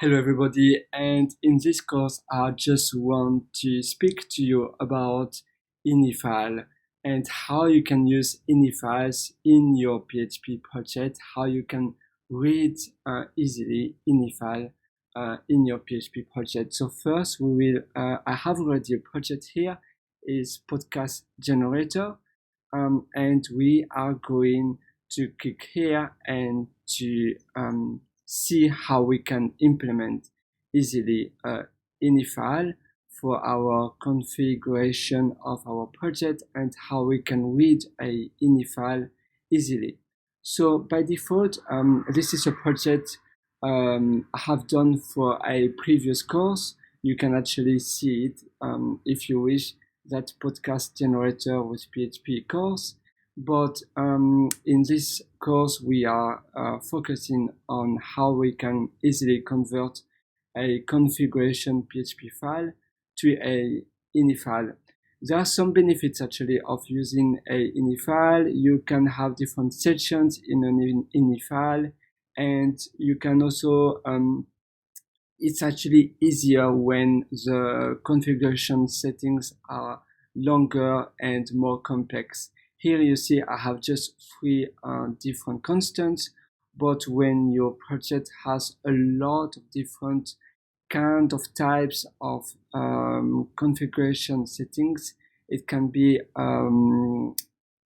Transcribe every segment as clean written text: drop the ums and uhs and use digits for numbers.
Hello everybody, and in this course I just want to speak to you about INI file and how you can use INI files in your PHP project, how you can read easily INI file in your PHP project. So first I have already a project here, is podcast generator, and we are going to click here and to see how we can implement easily INI file for our configuration of our project and how we can read a INI file easily. So by default, this is a project I have done for a previous course. You can actually see it if you wish, that podcast generator with PHP course. But in this course, we are focusing on how we can easily convert a configuration PHP file to a INI file. There are some benefits actually of using a INI file. You can have different sections in an INI file, and you can also it's actually easier when the configuration settings are longer and more complex. Here you see I have just three different constants, but when your project has a lot of different kind of types of configuration settings, it can be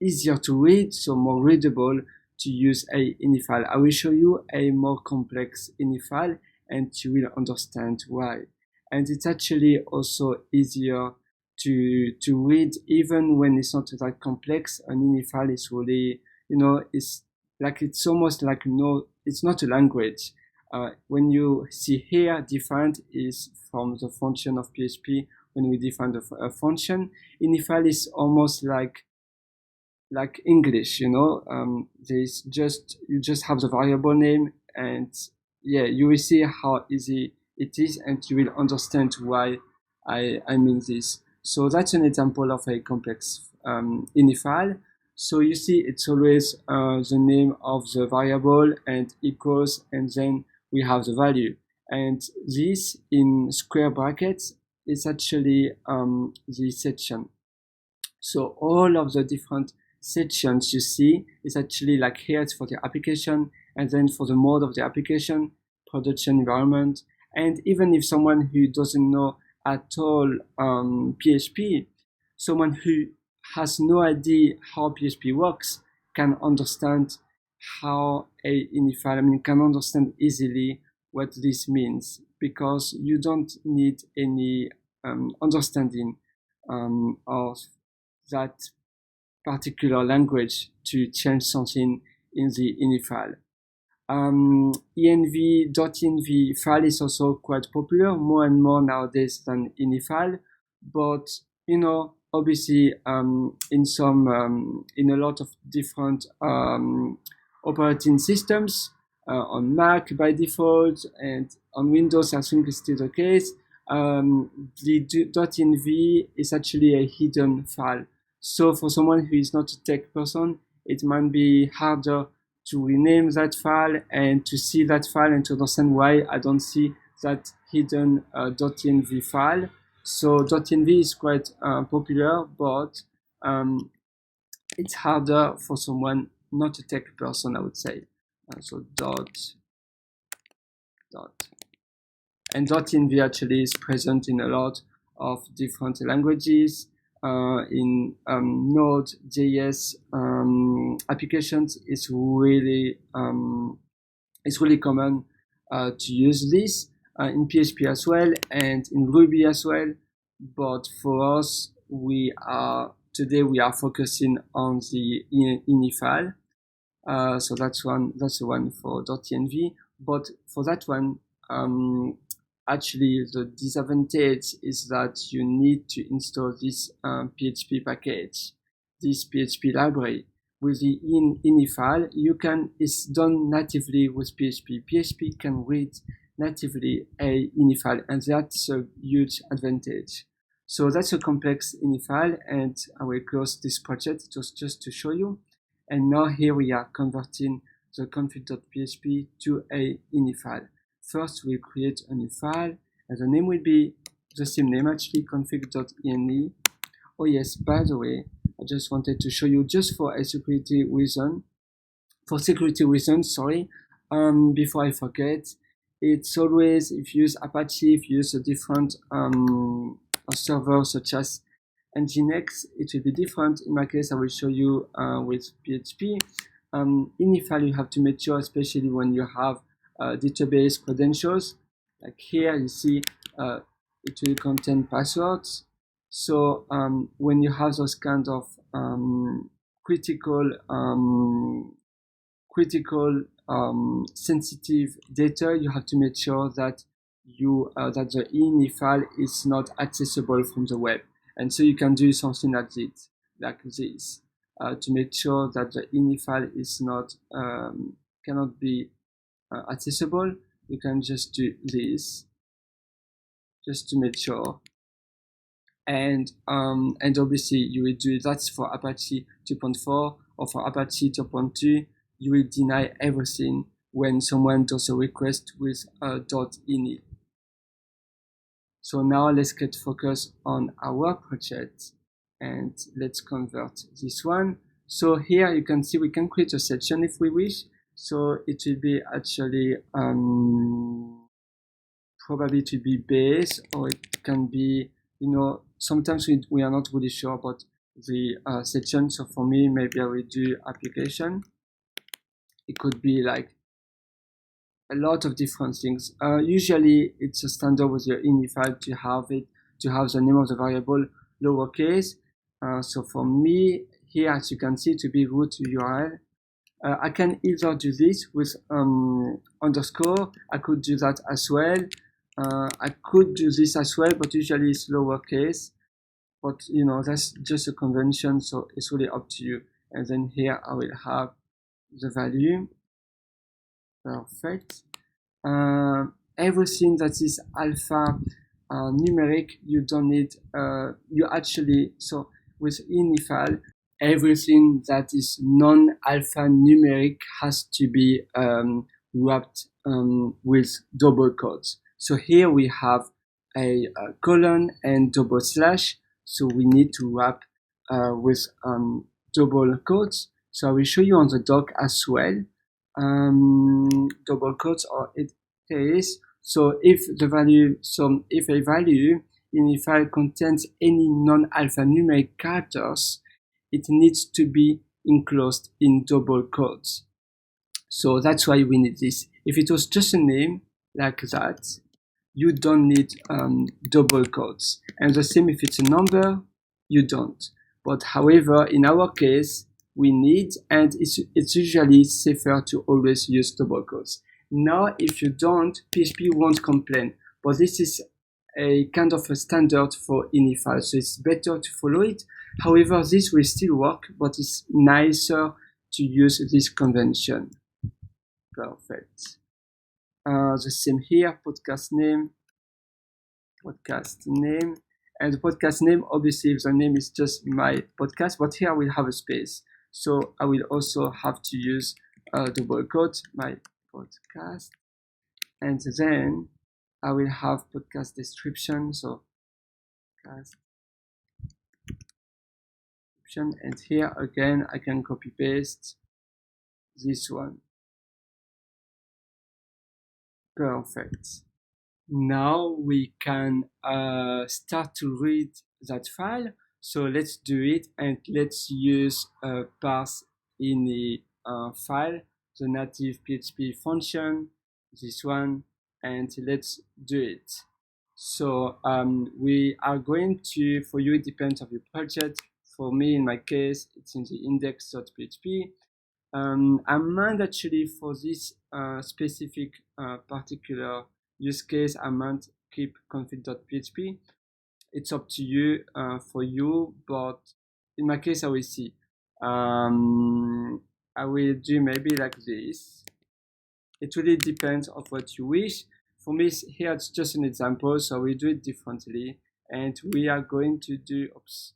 easier to read, so more readable to use a INI file. I will show you a more complex INI file and you will understand why. And it's actually also easier to read even when it's not that complex. An INI file is really, it's almost like it's not a language. When you see here, defined is from the function of PHP. When we define a function, INI file is almost like English, there's you just have the variable name, and yeah, you will see how easy it is, and you will understand why I mean this. So that's an example of a complex INI file. So you see it's always the name of the variable and equals, and then we have the value. And this in square brackets is actually the section. So all of the different sections you see is actually like here it's for the application, and then for the mode of the application, production environment. And even if someone who doesn't know at all PHP, someone who has no idea how PHP works can understand how a INI file, can understand easily what this means, because you don't need any understanding of that particular language to change something in the INI file. env.env file is also quite popular, more and more nowadays than INI file, but obviously in a lot of different operating systems, on Mac by default, and on Windows I think it's still the case, the .env is actually a hidden file. So for someone who is not a tech person, it might be harder to rename that file and to see that file and to understand why I don't see that hidden .env file. So .env is quite popular, but it's harder for someone not a tech person, I would say. So and .env actually is present in a lot of different languages. In Node.js applications, it's really common to use this in PHP as well and in Ruby as well. But for us, today we are focusing on the INI file. So that's the one for .env. But for that one, actually the disadvantage is that you need to install this PHP package, this PHP library. With the INI file, it's done natively with PHP. PHP can read natively a INI file, and that's a huge advantage. So that's a complex INI file, and I will close this project just to show you. And now here we are converting the config.php to a INI file. first we'll create a new file, and the name will be the same name actually, config.ini. Oh yes, by the way, I just wanted to show you, just for security reasons, sorry, before I forget, it's always, if you use Apache, if you use a different server such as Nginx, it will be different. In my case, I will show you with PHP. INI file, you have to make sure, especially when you have database credentials, like here you see it will contain passwords. So when you have those kind of critical sensitive data, you have to make sure that that the INI file is not accessible from the web. And so you can do something like this, to make sure that the INI file is not cannot be accessible. You can just do this, just to make sure. And obviously you will do that for Apache 2.4 or for Apache 2.2. You will deny everything when someone does a request with .ini. So now let's get focused on our project, and let's convert this one. So here you can see we can create a section if we wish. So it will be actually probably to be base, or it can be, you know, sometimes we are not really sure about the section. So for me, maybe I will do application. It could be like a lot of different things. Usually it's a standard with your ini file to have the name of the variable lowercase. So for me here, as you can see, to be root URL, I can either do this with underscore. I could do that as well. I could do this as well, but usually it's lowercase. But you know, that's just a convention, so it's really up to you. And then here I will have the value. Perfect. Everything that is alpha numeric, you don't need, you actually, so with ini file, everything that is non-alpha numeric has to be wrapped with double quotes. So here we have a colon and double slash, so we need to wrap with double quotes. So I will show you on the doc as well. Double quotes, or it is, so if the value, so if a value in a file contains any non-alphanumeric characters, it needs to be enclosed in double quotes. So that's why we need this. If it was just a name like that, you don't need double quotes. And the same if it's a number, you don't. But however, in our case, we need, and it's usually safer to always use double quotes. Now, if you don't, PHP won't complain, but this is a kind of a standard for ini file, so it's better to follow it. However, this will still work, but it's nicer to use this convention. Perfect. The same here, podcast name, and the podcast name, obviously if the name is just my podcast, but here I will have a space. So I will also have to use double quote, my podcast, and then I will have podcast description. So podcast description, and here again I can copy paste this one. Perfect. Now we can start to read that file. So let's do it, and let's use parse INI file, the native PHP function, this one, and let's do it. So we are going to, for you it depends on your project. For me, in my case, it's in the index.php. I might actually, for this specific particular use case, I might keep config.php. It's up to you, for you, but in my case, I will see. I will do maybe like this. It really depends on what you wish. For me, here it's just an example, so we do it differently, and we are going to do, oops,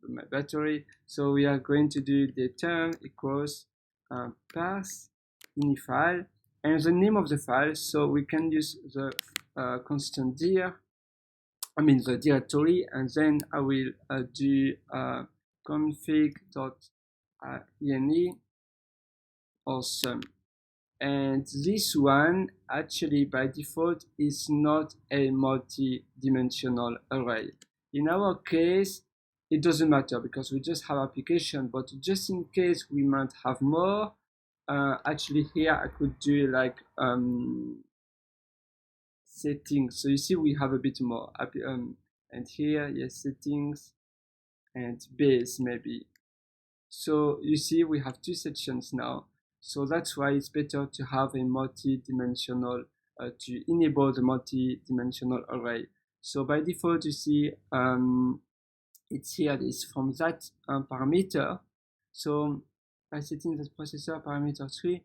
my battery. So we are going to do the term equals parse ini file, and the name of the file. So we can use the constant dir, the directory, and then I will do config.ini awesome. And this one actually by default is not a multi-dimensional array. In our case, it doesn't matter because we just have application, but just in case we might have more, actually here I could do like settings. So you see we have a bit more, and here, yes, settings and base maybe. So you see we have two sections now. So that's why it's better to have a multi-dimensional, to enable the multi-dimensional array. So by default, you see it's here, it's from that parameter. So by setting the processor parameter 3,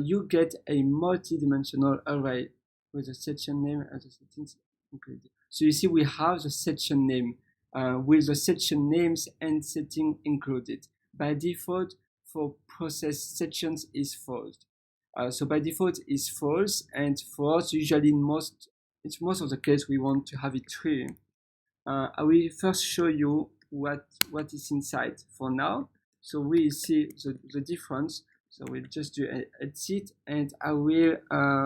you get a multi-dimensional array with the section name and the settings included. So you see we have the section name with the section names and setting included. By default, for process sections is false. So by default is false, and for us usually in most of the case we want to have it true. I will first show you what is inside for now. So we see the difference. So we'll just do a exit, and I will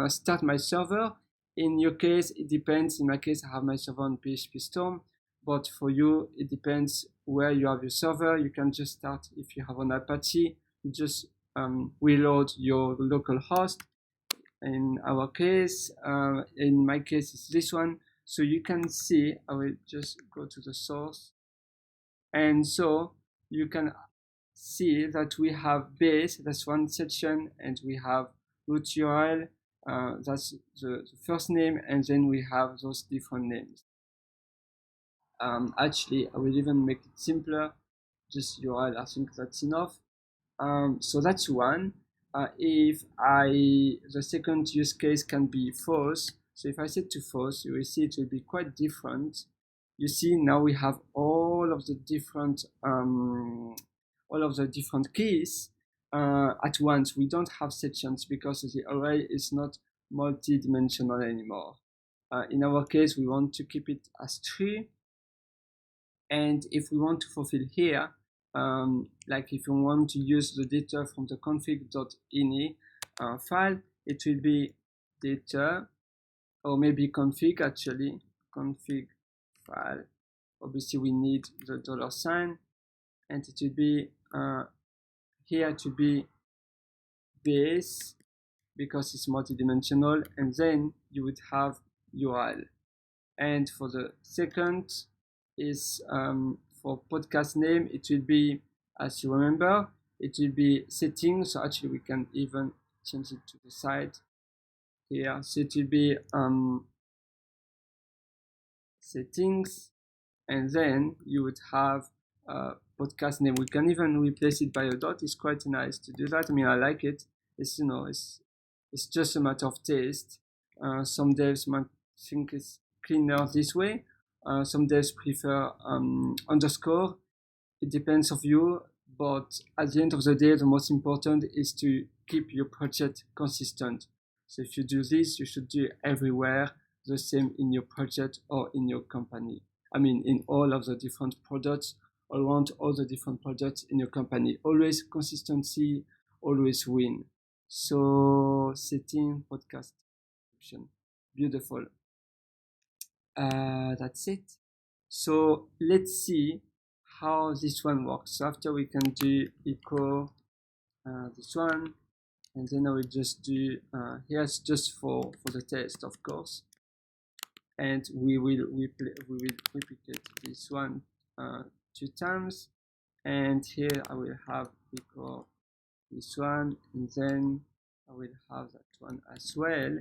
start my server. In your case, it depends. In my case, I have my server on PHP Storm, but for you, it depends where you have your server. You can just start, if you have an Apache, you just reload your local host. In our case, in my case, it's this one. So you can see, I will just go to the source. And so you can see that we have base, that's one section, and we have root URL, that's the first name, and then we have those different names. Actually, I will even make it simpler, just URL, I think that's enough. So that's one. If the second use case can be false, so if I set to false, you will see it will be quite different. You see now we have all of the different keys at once. We don't have sections because the array is not multi-dimensional anymore. In our case, we want to keep it as true. And if we want to fulfill here, like if you want to use the data from the config.ini file, it will be data, or maybe config actually, config file. Obviously we need the $, and it will be here to be base because it's multidimensional, and then you would have URL. And for the second is for podcast name, it will be, as you remember, it will be settings. So actually we can even change it to the side here. So it will be settings, and then you would have podcast name. We can even replace it by a dot. It's quite nice to do that. I mean, I like it. It's, you know, it's just a matter of taste. Some devs might think it's cleaner this way. Some devs prefer underscore. It depends of you, but at the end of the day, the most important is to keep your project consistent. So if you do this, you should do everywhere the same in your project or in your company. I mean, in all of the different products, around all the different projects in your company. Always consistency, always win. So setting podcast option, beautiful. That's it. So let's see how this one works. So after we can do echo this one, and then I will just do here's just for the test, of course, and we will replicate this one 2 times, and here I will have echo this one, and then I will have that one as well.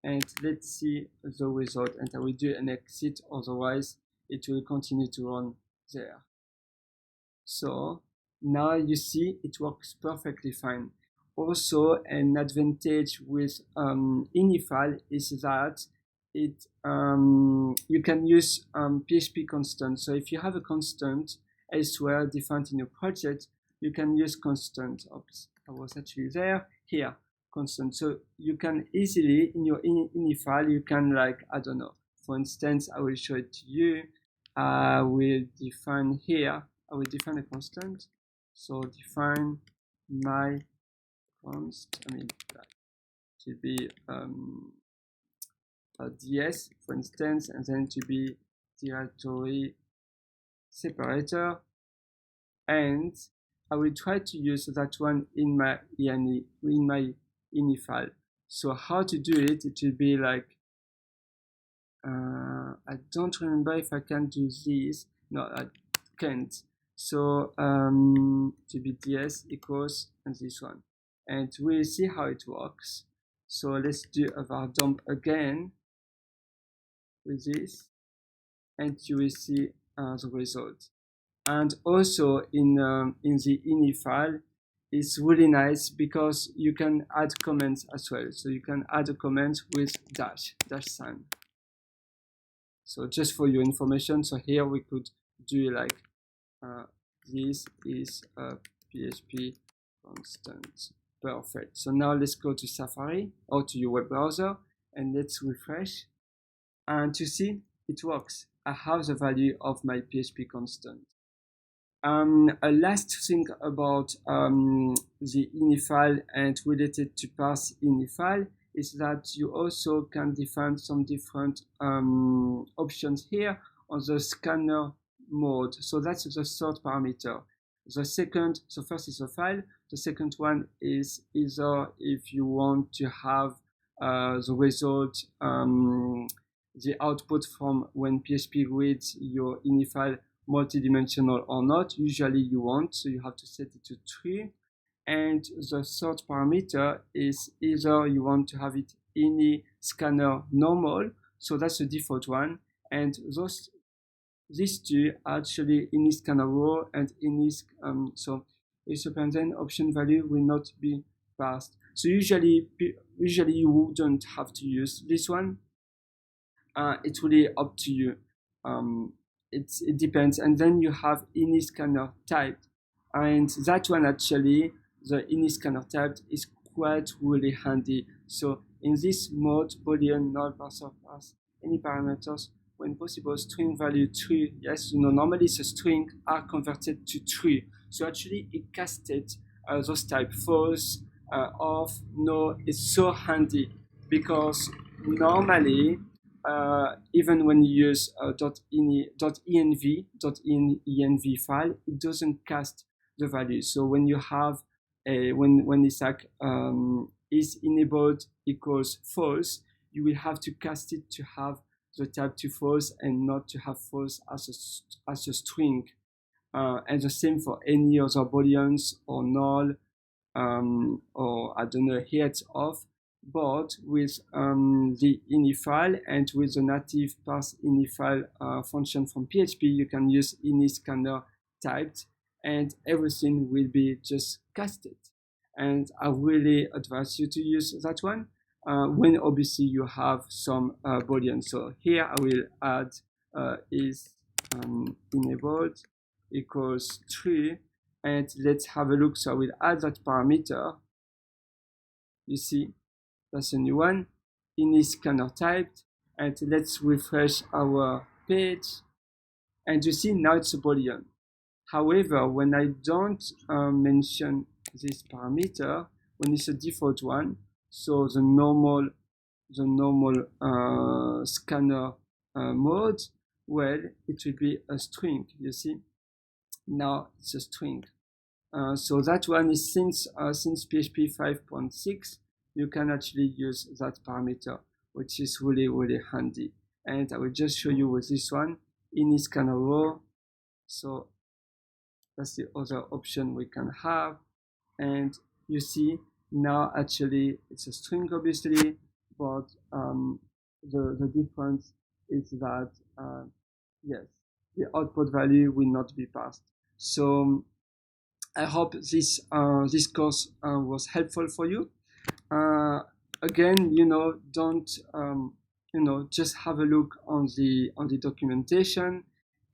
And let's see the result, and I will do an exit, otherwise it will continue to run there. So now you see it works perfectly fine. Also, an advantage with ini file is that it you can use PHP constant. So if you have a constant elsewhere defined in your project, you can use constant. Oops, I was actually there. Here, constant. So you can easily, in your ini file, you can, like, I don't know, for instance, I will show it to you. I will define here, I will define a constant. So define my const, I mean, that to be ds, for instance, and then to be directory separator, and I will try to use that one in my ini file. So how to do it? It will be like, I don't remember if I can do this. No, I can't. So to be ds equals and this one, and we'll see how it works. So let's do a var dump again with this, and you will see the result. And also in the ini file, it's really nice because you can add comments as well. So you can add a comment with dash sign. So just for your information, so here we could do like this is a PHP constant. Perfect. So now let's go to Safari or to your web browser and let's refresh. And to see, it works. I have the value of my PHP constant. A last thing about the ini file and related to Parsing INI file is that you also can define some different options here on the scanner mode. So that's the third parameter. The second, so first is the file. The second one is either if you want to have the result, the output from when PHP reads your ini file multidimensional or not. Usually you want, so you have to set it to 3. And the third parameter is either you want to have it ini scanner normal, so that's the default one, and these two are actually ini scanner raw and ini so if then option value will not be passed. So usually you wouldn't have to use this one. It's really up to you. It depends. And then you have ini scanner type, and that one actually, the ini scanner type is quite really handy. So in this mode, boolean, null, parser, parse, any parameters, when possible, string value 3. Yes, normally the string are converted to 3. So actually it casted those type false, off, no. It's so handy because normally, even when you use .env file, it doesn't cast the value. So when you have when it's like is enabled equals false, you will have to cast it to have the type to false and not to have false as a string. And the same for any other booleans or null, or I don't know, here it's off. But with the ini file and with the native Parsing INI file function from PHP, you can use ini scanner typed and everything will be just casted. And I really advise you to use that one when obviously you have some boolean. So here I will add is enabled equals 3, and let's have a look. So I will add that parameter. You see, that's a new one, ini scanner typed, and let's refresh our page, and you see now it's a boolean. However, when I don't mention this parameter, when it's a default one, so the normal scanner mode, well, it will be a string. You see, now it's a string. So that one is since PHP 5.6, you can actually use that parameter, which is really, really handy. And I will just show you with this one, ini scanner raw. So that's the other option we can have. And you see now actually it's a string obviously, but the difference is that yes, the output value will not be passed. So I hope this course was helpful for you. Again, don't just have a look on the documentation,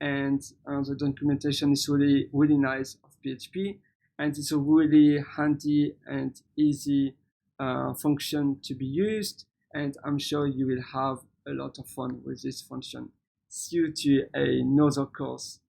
and the documentation is really, really nice of PHP, and it's a really handy and easy function to be used, and I'm sure you will have a lot of fun with this function. See you to another course.